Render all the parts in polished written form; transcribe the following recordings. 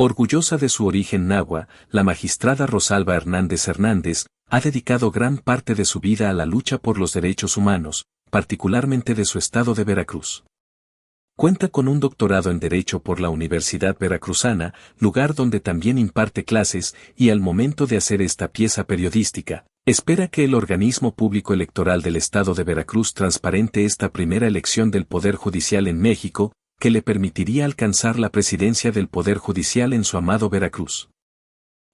Orgullosa de su origen nahua, la magistrada Rosalba Hernández Hernández ha dedicado gran parte de su vida a la lucha por los derechos humanos, particularmente de su estado de Veracruz. Cuenta con un doctorado en Derecho por la Universidad Veracruzana, lugar donde también imparte clases, y al momento de hacer esta pieza periodística, espera que el organismo público electoral del estado de Veracruz transparente esta primera elección del Poder Judicial en México, que le permitiría alcanzar la presidencia del Poder Judicial en su amado Veracruz.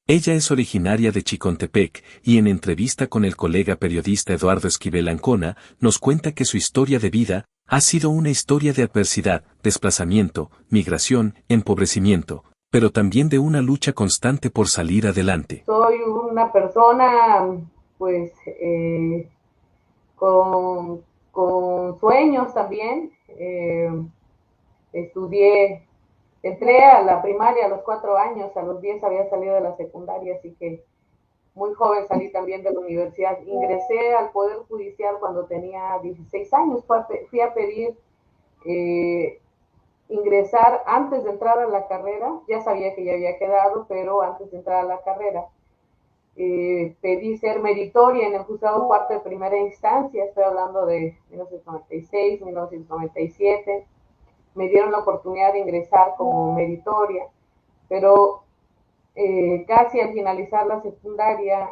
Ella es originaria de Chicontepec, y en entrevista con el colega periodista Eduardo Esquivel Ancona, nos cuenta que su historia de vida ha sido una historia de adversidad, desplazamiento, migración, empobrecimiento, pero también de una lucha constante por salir adelante. Soy una persona, pues, con sueños también. Entré a la primaria a los 4 años, a los 10 había salido de la secundaria, así que muy joven salí también de la universidad. Ingresé al Poder Judicial cuando tenía 16 años, fui a pedir ingresar antes de entrar a la carrera, ya sabía que ya había quedado, pero antes de entrar a la carrera, pedí ser meritoria en el juzgado cuarto de primera instancia, estoy hablando de 1996, 1997, me dieron la oportunidad de ingresar como meritoria, pero casi al finalizar la secundaria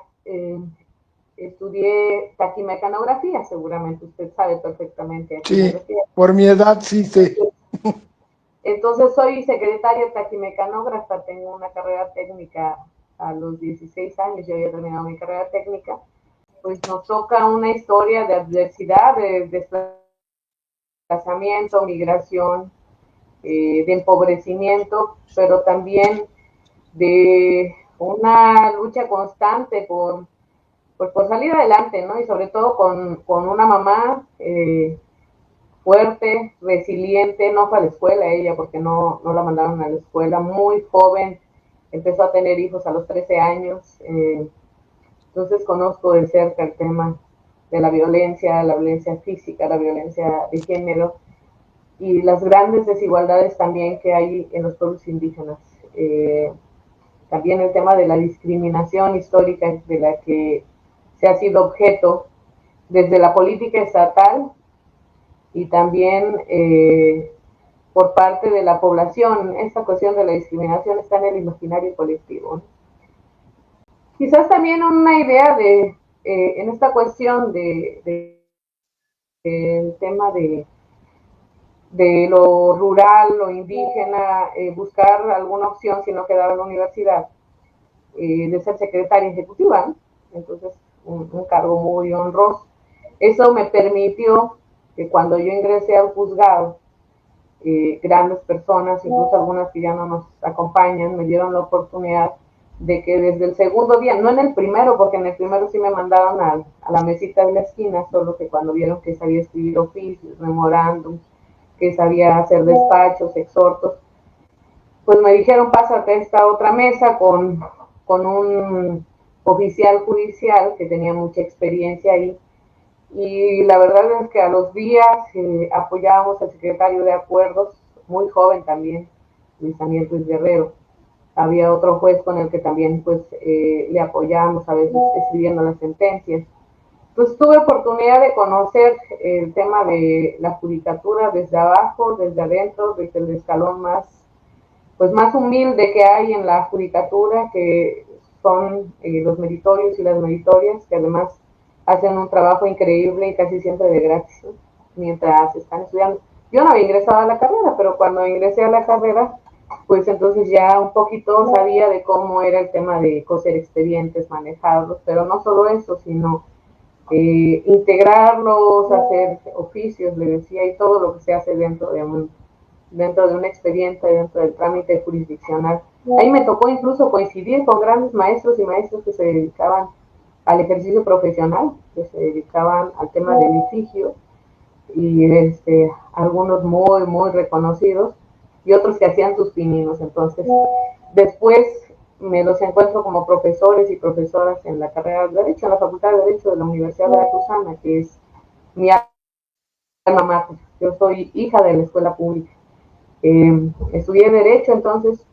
estudié taquimecanografía, seguramente usted sabe perfectamente. Sí, por mi edad sí sé. Entonces soy secretaria taquimecanógrafa, tengo una carrera técnica a los 16 años, yo había terminado mi carrera técnica, pues nos toca una historia de adversidad, de desplazamiento, migración, de empobrecimiento, pero también de una lucha constante por salir adelante, ¿no? Y sobre todo con una mamá fuerte, resiliente, no fue a la escuela ella porque no la mandaron a la escuela, muy joven, empezó a tener hijos a los 13 años, entonces conozco de cerca el tema de la violencia física, la violencia de género y las grandes desigualdades también que hay en los pueblos indígenas. También el tema de la discriminación histórica de la que se ha sido objeto desde la política estatal y también por parte de la población. Esta cuestión de la discriminación está en el imaginario colectivo. Quizás también una idea en esta cuestión del tema de lo rural, lo indígena, buscar alguna opción si no quedaba en la universidad, de ser secretaria ejecutiva, ¿no? Entonces un cargo muy honroso. Eso me permitió que cuando yo ingresé al juzgado, grandes personas, incluso algunas que ya no nos acompañan, me dieron la oportunidad de que desde el segundo día, no en el primero, porque en el primero sí me mandaron a la mesita de la esquina, solo que cuando vieron que sabía escribir oficios, memorándum, que sabía hacer despachos, exhortos, pues me dijeron pásate a esta otra mesa con un oficial judicial que tenía mucha experiencia ahí, y la verdad es que a los días apoyábamos al secretario de acuerdos, muy joven también, Luis Daniel Ruiz Guerrero. Había otro juez con el que también pues le apoyábamos a veces escribiendo las sentencias. Pues tuve oportunidad de conocer el tema de la judicatura desde abajo, desde adentro, desde el escalón más humilde que hay en la judicatura, que son los meritorios y las meritorias, que además hacen un trabajo increíble y casi siempre de gratis, ¿no? Mientras están estudiando. Yo no había ingresado a la carrera, pero cuando ingresé a la carrera, pues entonces ya un poquito sabía de cómo era el tema de coser expedientes, manejarlos, pero no solo eso, sino integrarlos, hacer oficios, le decía, y todo lo que se hace dentro de un expediente, dentro del trámite jurisdiccional. Ahí me tocó incluso coincidir con grandes maestros y maestras que se dedicaban al ejercicio profesional, que se dedicaban al tema del litigio, y algunos muy, muy reconocidos, y otros que hacían sus pininos. Entonces, después me los encuentro como profesores y profesoras en la carrera de Derecho, en la Facultad de Derecho de la Universidad Veracruzana, que es mi alma mater. Yo soy hija de la escuela pública. Estudié Derecho, entonces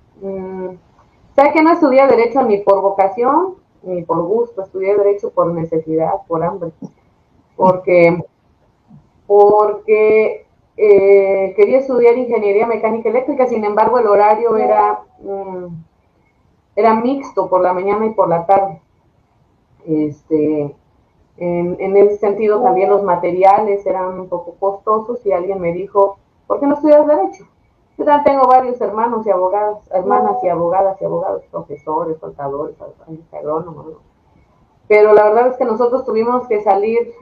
¿Sabe que no estudié Derecho ni por vocación ni por gusto? Estudié Derecho por necesidad, por hambre, porque, porque quería estudiar Ingeniería Mecánica Eléctrica, sin embargo el horario era mixto por la mañana y por la tarde. En ese sentido también los materiales eran un poco costosos y alguien me dijo, ¿por qué no estudias Derecho? Yo también tengo varios hermanos y abogadas, hermanas y abogadas y abogados, profesores, contadores, agrónomos, ¿no? Pero la verdad es que nosotros tuvimos que salir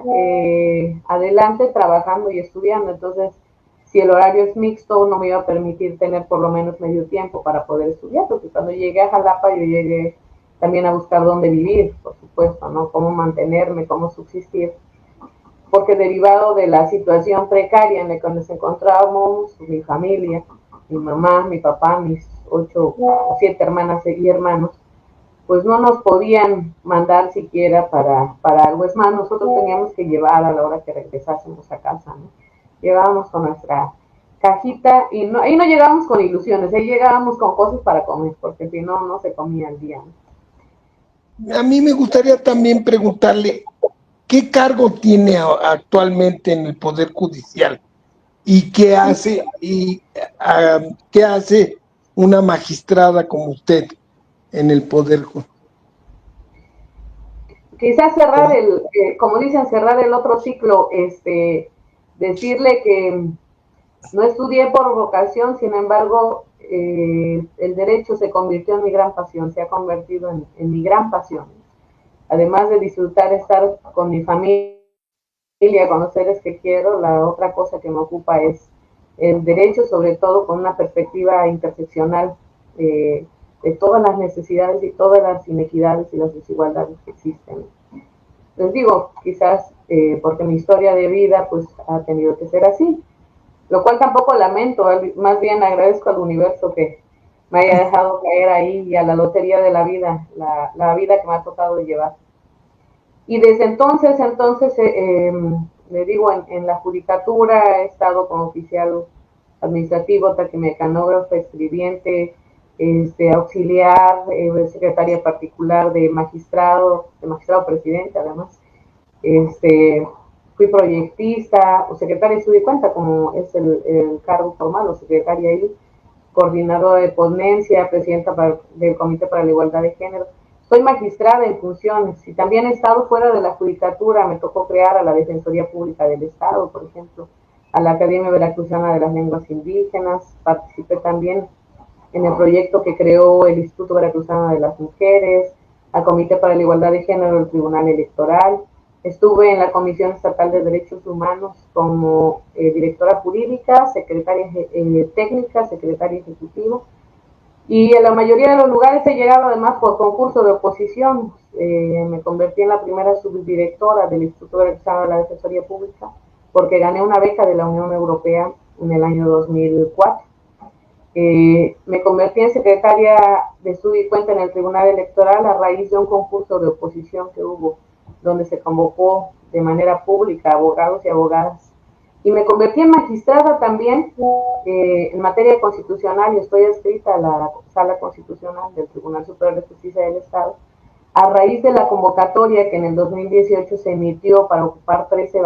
adelante trabajando y estudiando, entonces si el horario es mixto no me iba a permitir tener por lo menos medio tiempo para poder estudiar, porque cuando llegué a Jalapa yo llegué también a buscar dónde vivir, por supuesto, ¿no? Cómo mantenerme, cómo subsistir, porque derivado de la situación precaria en la que nos encontrábamos, mi familia, mi mamá, mi papá, mis 8 o 7 hermanas y hermanos, pues no nos podían mandar siquiera para algo. Es más, nosotros teníamos que llevar a la hora que regresásemos a casa, ¿no? Llevábamos con nuestra cajita y no, ahí no llegábamos con ilusiones, ahí llegábamos con cosas para comer, porque si no, no se comía el día, ¿no? A mí me gustaría también preguntarle, ¿qué cargo tiene actualmente en el Poder Judicial? ¿Y qué hace una magistrada como usted en el Poder Judicial? Quizás cerrar como dicen, cerrar el otro ciclo, decirle que no estudié por vocación, sin embargo, el derecho se convirtió en mi gran pasión, se ha convertido en mi gran pasión. Además de disfrutar estar con mi familia, con los seres que quiero, la otra cosa que me ocupa es el derecho, sobre todo con una perspectiva interseccional de todas las necesidades y todas las inequidades y las desigualdades que existen. Les digo, quizás porque mi historia de vida pues ha tenido que ser así, lo cual tampoco lamento, más bien agradezco al universo que me haya dejado caer ahí y a la lotería de la vida, la vida que me ha tocado llevar. Y desde entonces, le digo, en la judicatura he estado como oficial administrativo, taquimecanógrafo, escribiente, auxiliar, secretaria particular de magistrado presidente además. Fui proyectista o secretaria de estudio y cuenta, como es el cargo formal, o secretaria ahí, coordinadora de ponencia, presidenta del Comité para la Igualdad de Género. Soy magistrada en funciones y también he estado fuera de la judicatura. Me tocó crear a la Defensoría Pública del Estado, por ejemplo, a la Academia Veracruzana de las Lenguas Indígenas. Participé también en el proyecto que creó el Instituto Veracruzano de las Mujeres, al Comité para la Igualdad de Género del Tribunal Electoral. Estuve en la Comisión Estatal de Derechos Humanos como directora jurídica, secretaria técnica, secretaria ejecutiva. Y en la mayoría de los lugares he llegado además por concurso de oposición. Me convertí en la primera subdirectora del Instituto Veracruzano de la Defensoría Pública porque gané una beca de la Unión Europea en el año 2004. Me convertí en secretaria de estudio y cuenta en el Tribunal Electoral a raíz de un concurso de oposición que hubo, donde se convocó de manera pública a abogados y abogadas. Y me convertí en magistrada también en materia constitucional y estoy adscrita a la Sala Constitucional del Tribunal Superior de Justicia del Estado a raíz de la convocatoria que en el 2018 se emitió para ocupar 13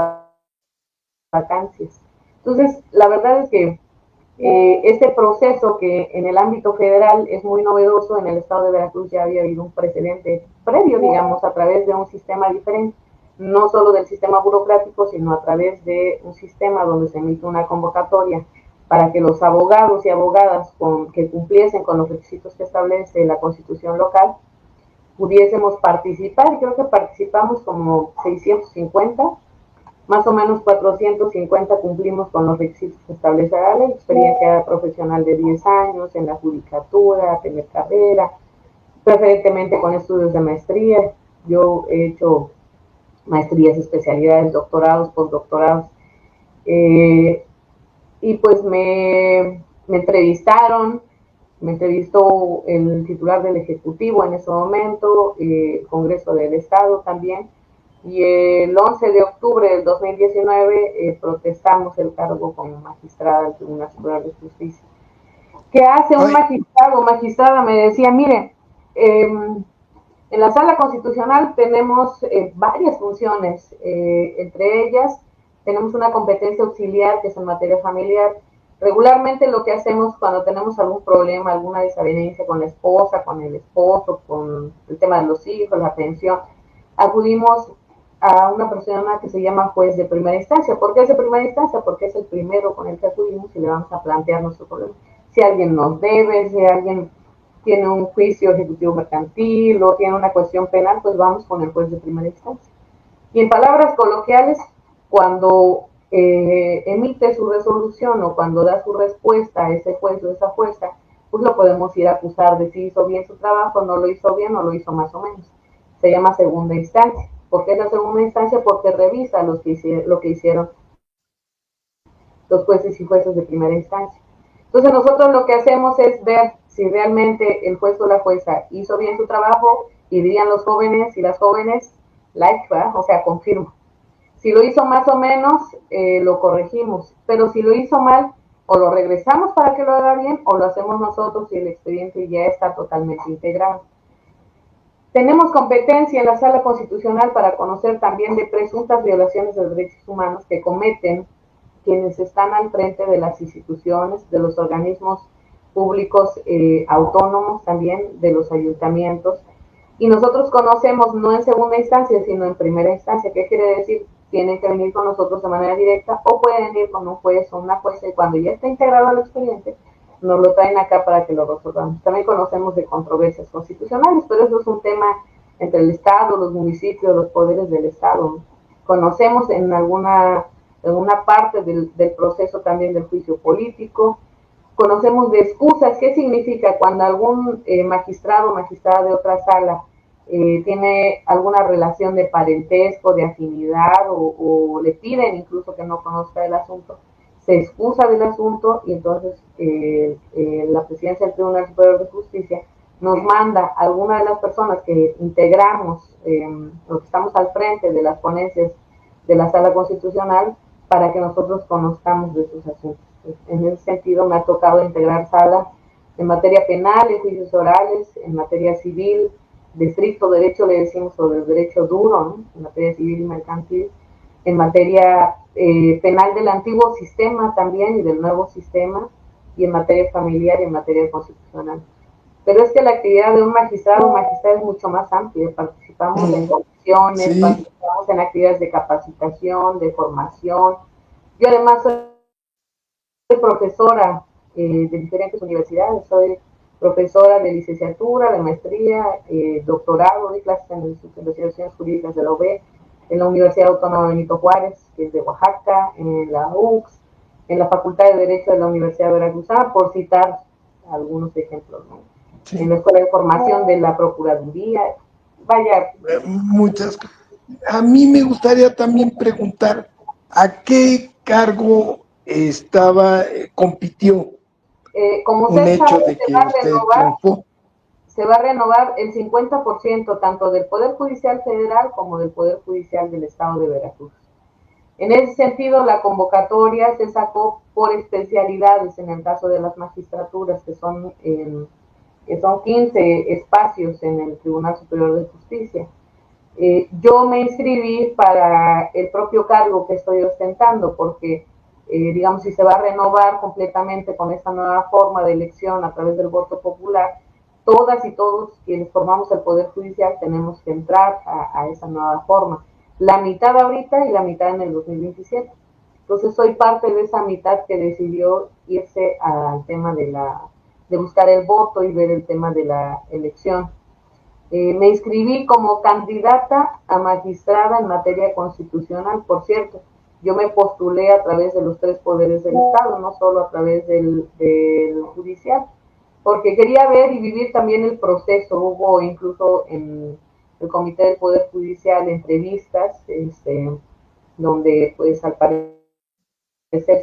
vacancias. Entonces, la verdad es que este proceso que en el ámbito federal es muy novedoso, en el estado de Veracruz ya había habido un precedente previo, digamos, a través de un sistema diferente, no solo del sistema burocrático, sino a través de un sistema donde se emite una convocatoria para que los abogados y abogadas que cumpliesen con los requisitos que establece la Constitución local pudiésemos participar, y creo que participamos como 650, más o menos 450 cumplimos con los requisitos que establece la ley, experiencia profesional de 10 años en la judicatura, tener carrera, preferentemente con estudios de maestría. Yo he hecho maestrías, especialidades, doctorados, postdoctorados, y pues me entrevistó el titular del Ejecutivo en ese momento, el Congreso del Estado también, y el 11 de octubre del 2019 protestamos el cargo como magistrada del Tribunal Superior de Justicia. ¿Qué hace un magistrado o magistrada? Me decía, mire, en la sala constitucional tenemos varias funciones, entre ellas tenemos una competencia auxiliar que es en materia familiar. Regularmente lo que hacemos cuando tenemos algún problema, alguna desavenencia con la esposa, con el esposo, con el tema de los hijos, la pensión, acudimos a una persona que se llama juez de primera instancia. ¿Por qué es de primera instancia? Porque es el primero con el que acudimos y le vamos a plantear nuestro problema. Si alguien nos debe, si alguien tiene un juicio ejecutivo mercantil o tiene una cuestión penal, pues vamos con el juez de primera instancia. Y en palabras coloquiales, cuando emite su resolución o cuando da su respuesta a ese juez o esa jueza, pues lo podemos ir a acusar de si hizo bien su trabajo, no lo hizo bien o lo hizo más o menos. Se llama segunda instancia. ¿Por qué es la segunda instancia? Porque revisa lo que hicieron los jueces y jueces de primera instancia. Entonces nosotros lo que hacemos es ver si realmente el juez o la jueza hizo bien su trabajo y dirían los jóvenes y las jóvenes, like, ¿verdad? O sea, confirmo. Si lo hizo más o menos, lo corregimos, pero si lo hizo mal, o lo regresamos para que lo haga bien, o lo hacemos nosotros y el expediente ya está totalmente integrado. Tenemos competencia en la Sala Constitucional para conocer también de presuntas violaciones de derechos humanos que cometen quienes están al frente de las instituciones, de los organismos públicos autónomos también, de los ayuntamientos. Y nosotros conocemos no en segunda instancia, sino en primera instancia. ¿Qué quiere decir? Tienen que venir con nosotros de manera directa o pueden ir con un juez o una jueza y cuando ya está integrado el expediente, nos lo traen acá para que lo resolvamos. También conocemos de controversias constitucionales, pero eso es un tema entre el Estado, los municipios, los poderes del Estado. Conocemos en alguna parte del proceso también del juicio político. Conocemos de excusas. ¿Qué significa cuando algún magistrado o magistrada de otra sala tiene alguna relación de parentesco, de afinidad o le piden incluso que no conozca el asunto? Se excusa del asunto y entonces la presidencia del Tribunal Superior de Justicia nos manda a alguna de las personas que integramos o que estamos al frente de las ponencias de la Sala Constitucional para que nosotros conozcamos de sus asuntos. En ese sentido me ha tocado integrar salas en materia penal, en juicios orales, en materia civil, de estricto derecho le decimos sobre el derecho duro, ¿no? En materia civil y mercantil, en materia penal del antiguo sistema también y del nuevo sistema, y en materia familiar y en materia constitucional. Pero es que la actividad de un magistrado o magistrada es mucho más amplia. Participamos en comisiones, participamos en actividades de capacitación, de formación. Yo además soy profesora de diferentes universidades, soy profesora de licenciatura, de maestría, doctorado, de clases en el Instituto de Investigaciones Jurídicas de la UB, en la Universidad Autónoma Benito Juárez, que es de Oaxaca, en la UX, en la Facultad de Derecho de la Universidad de Veracruzana, por citar algunos ejemplos, ¿no? Sí. En la Escuela de Formación de la Procuraduría, vaya. Muchas. A mí me gustaría también preguntar, ¿a qué cargo compitió? Como usted sabe, se va a renovar el 50% tanto del Poder Judicial Federal como del Poder Judicial del Estado de Veracruz. En ese sentido, la convocatoria se sacó por especialidades en el caso de las magistraturas, que son 15 espacios en el Tribunal Superior de Justicia. Yo me inscribí para el propio cargo que estoy ostentando, porque digamos, si se va a renovar completamente con esta nueva forma de elección a través del voto popular, todas y todos quienes formamos el Poder Judicial tenemos que entrar a esa nueva forma. La mitad ahorita y la mitad en el 2027. Entonces soy parte de esa mitad que decidió irse al tema de buscar el voto y ver el tema de la elección. Me inscribí como candidata a magistrada en materia constitucional, por cierto. Yo me postulé a través de los 3 poderes del Estado, no solo a través del judicial, porque quería ver y vivir también el proceso. Hubo incluso en el Comité del Poder Judicial entrevistas, donde pues al parecer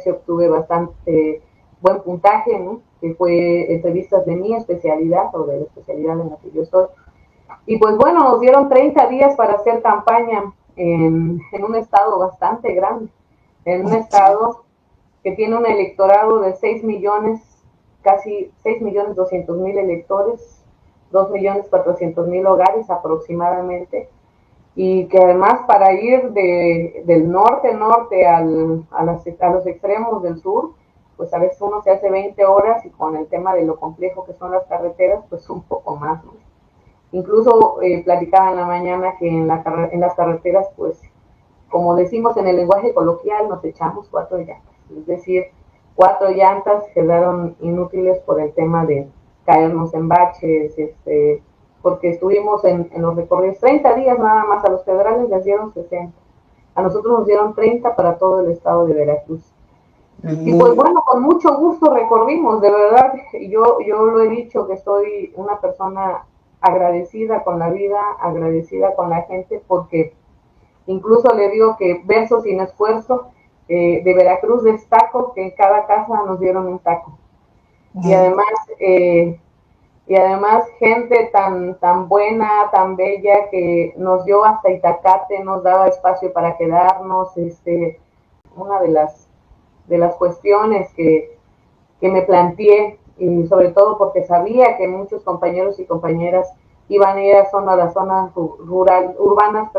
se obtuve bastante buen puntaje, ¿no? Que fue entrevistas de mi especialidad o de la especialidad en la que yo estoy. Y pues bueno, nos dieron 30 días para hacer campaña en un estado bastante grande, en un estado que tiene un electorado de 6 millones casi 6.200.000 electores, 2.400.000 hogares aproximadamente, y que además para ir del norte a los extremos del sur, pues a veces uno se hace 20 horas, y con el tema de lo complejo que son las carreteras, pues un poco más, ¿no? Incluso platicaba en la mañana que en las carreteras, pues como decimos en el lenguaje coloquial, nos echamos 4 llantas, es decir, 4 llantas quedaron inútiles por el tema de caernos en baches, porque estuvimos en los recorridos 30 días nada más. A los federales les dieron 60, a nosotros nos dieron 30 para todo el estado de Veracruz. Y pues bueno, con mucho gusto recorrimos, de verdad. Yo lo he dicho, que soy una persona agradecida con la vida, agradecida con la gente, porque incluso le digo que verso sin esfuerzo. De Veracruz destaco que en cada casa nos dieron un taco. Y además gente tan buena, tan bella, que nos dio hasta Itacate, nos daba espacio para quedarnos. Una de las cuestiones que me planteé, y sobre todo porque sabía que muchos compañeros y compañeras iban a ir a las zonas urbanas,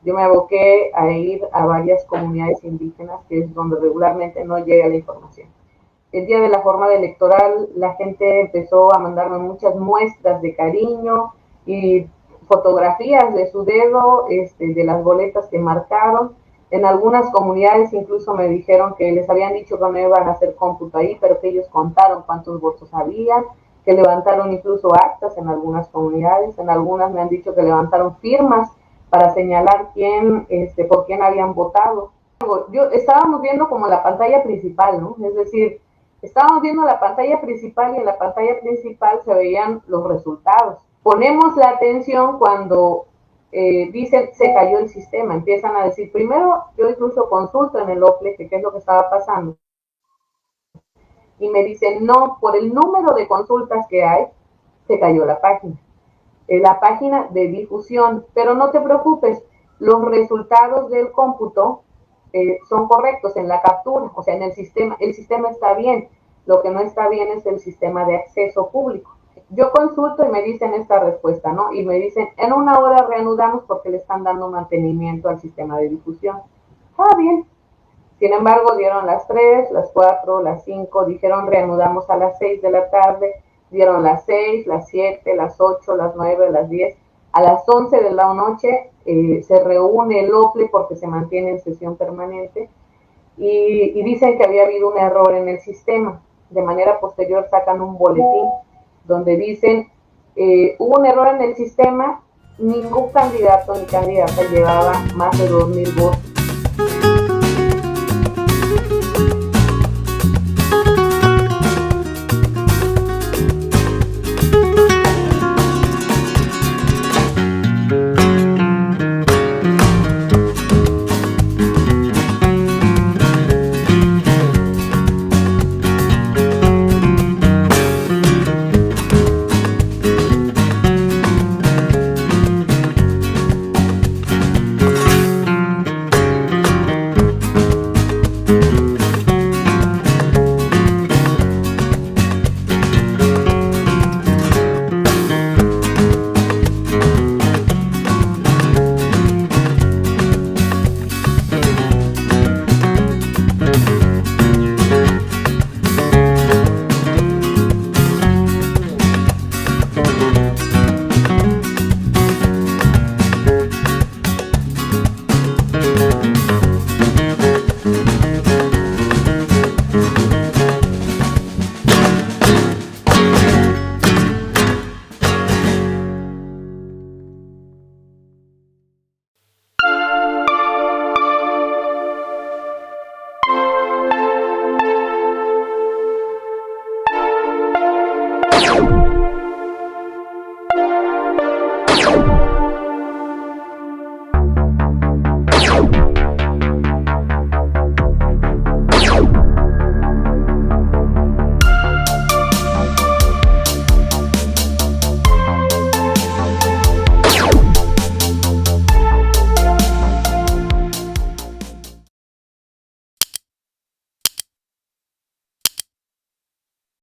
yo me aboqué a ir a varias comunidades indígenas, que es donde regularmente no llega la información. El día de la jornada electoral, la gente empezó a mandarme muchas muestras de cariño y fotografías de su dedo, de las boletas que marcaron. En algunas comunidades incluso me dijeron que les habían dicho que no iban a hacer cómputo ahí, pero que ellos contaron cuántos votos había, que levantaron incluso actas en algunas comunidades. En algunas me han dicho que levantaron firmas para señalar por quién habían votado. Estábamos viendo como la pantalla principal, ¿no? Es decir, estábamos viendo la pantalla principal, y en la pantalla principal se veían los resultados. Ponemos la atención cuando dicen se cayó el sistema. Empiezan a decir, primero yo incluso consulto en el OPLE qué es lo que estaba pasando, y me dicen, no, por el número de consultas que hay, se cayó la página de difusión, pero no te preocupes, los resultados del cómputo son correctos en la captura, o sea, en el sistema está bien. Lo que no está bien es el sistema de acceso público. Yo consulto y me dicen esta respuesta, ¿no? Y me dicen, en 1 hora reanudamos porque le están dando mantenimiento al sistema de difusión. Ah, bien. Sin embargo, dieron las 3, las 4, las 5, dijeron reanudamos a las 6 de la tarde, dieron las 6, las 7, las 8, las 9, las 10. A las 11 de la noche se reúne el OPLE porque se mantiene en sesión permanente, y dicen que había habido un error en el sistema. De manera posterior sacan un boletín donde dicen, hubo un error en el sistema, ningún candidato ni candidata llevaba más de 2,000 votos.